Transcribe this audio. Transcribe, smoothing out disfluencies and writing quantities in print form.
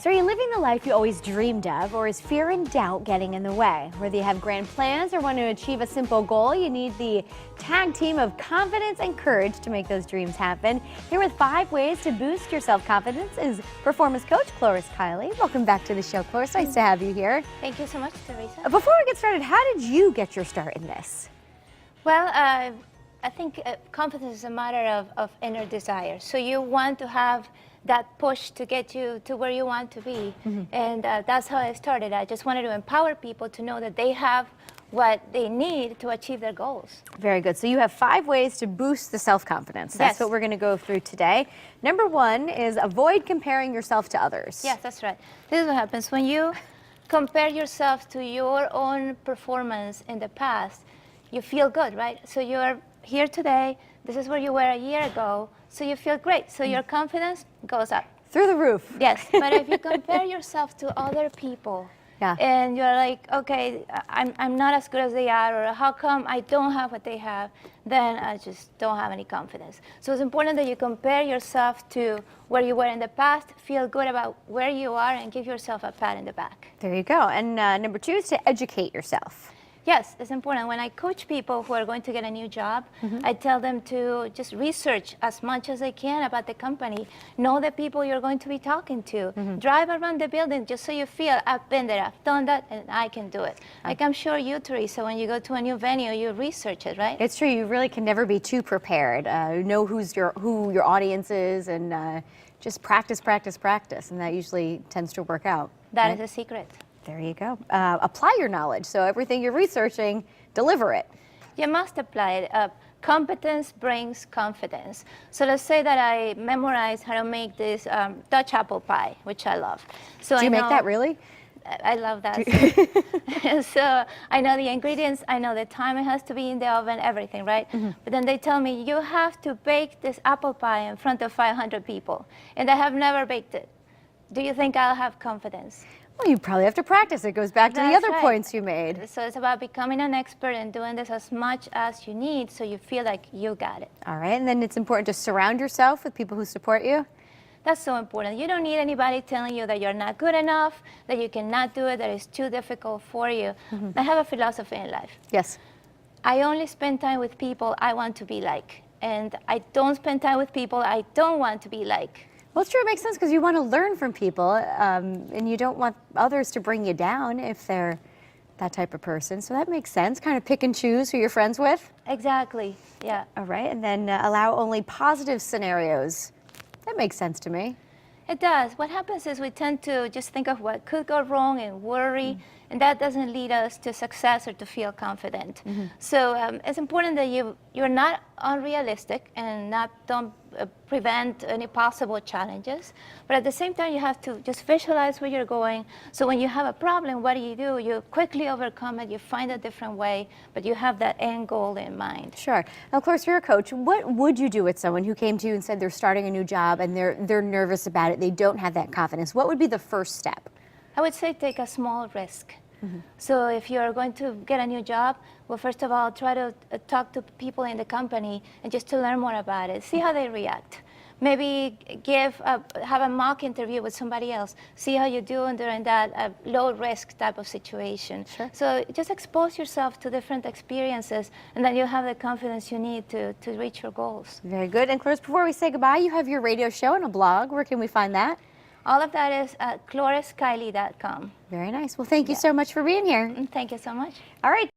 So are you living the life you always dreamed of, or is fear and doubt getting in the way? Whether you have grand plans or want to achieve a simple goal, you need the tag team of confidence and courage to make those dreams happen. Here with 5 ways to boost your self-confidence is performance coach Cloris Kylie. Welcome back to the show, Cloris. Nice to have you here. Thank you so much, Teresa. Before we get started, how did you get your start in this? Well, I think confidence is a matter of inner desire. So you want to have that push to get you to where you want to be. And that's how I started. I just wanted to empower people to know that they have what they need to achieve their goals. Very good. So you have 5 ways to boost the self-confidence. That's what we're going to go through today. Number 1 is avoid comparing yourself to others. Yes, that's right. This is what happens when you compare yourself to your own performance in the past. You feel good, right? So you're here today. This is where you were a year ago. So you feel great. So your confidence goes up. Through the roof. Yes. But if you compare yourself to other people, and you're like, okay, I'm not as good as they are, or how come I don't have what they have, then I just don't have any confidence. So it's important that you compare yourself to where you were in the past, feel good about where you are, and give yourself a pat in the back. There you go. And number 2 is to educate yourself. Yes, it's important. When I coach people who are going to get a new job, I tell them to just research as much as they can about the company. Know the people you're going to be talking to. Drive around the building just so you feel, I've been there, I've done that, and I can do it. Like I'm sure you, Teresa, when you go to a new venue, you research it, right? It's true. You really can never be too prepared. Know who your audience is, and just practice, practice, practice, and that usually tends to work out. That is the secret. There you go. Apply your knowledge. So everything you're researching, deliver it. You must apply it. Competence brings confidence. So let's say that I memorized how to make this Dutch apple pie, which I love. So Do you make that really? I love that. So I know the ingredients, I know the time it has to be in the oven, everything, right? But then they tell me, you have to bake this apple pie in front of 500 people. And I have never baked it. Do you think I'll have confidence? Well, you probably have to practice. It goes back to the other points you made. So it's about becoming an expert and doing this as much as you need so you feel like you got it. All right, and then it's important to surround yourself with people who support you. That's so important. You don't need anybody telling you that you're not good enough, that you cannot do it, that it's too difficult for you. I have a philosophy in life. Yes. I only spend time with people I want to be like. And I don't spend time with people I don't want to be like. Well, it's true. It makes sense because you want to learn from people, and you don't want others to bring you down if they're that type of person. So that makes sense. Kind of pick and choose who you're friends with. Exactly. Yeah. All right. And then allow only positive scenarios. That makes sense to me. It does. What happens is we tend to just think of what could go wrong and worry, and that doesn't lead us to success or to feel confident. So it's important that you're not unrealistic and don't prevent any possible challenges. But at the same time, you have to just visualize where you're going. So when you have a problem, what do? You quickly overcome it. You find a different way, but you have that end goal in mind. Sure. Now, of course, you're a coach. What would you do with someone who came to you and said they're starting a new job and they're nervous about it? They don't have that confidence. What would be the first step? I would say take a small risk. So if you're going to get a new job, well, first of all, try to talk to people in the company and just to learn more about it. See how they react. Maybe have a mock interview with somebody else. See how you do during that low-risk type of situation. Sure. So just expose yourself to different experiences, and then you'll have the confidence you need to reach your goals. Very good. And Cloris, before we say goodbye, you have your radio show and a blog. Where can we find that? All of that is at ClorisKylie.com. Very nice. Well, thank you so much for being here. Thank you so much. All right.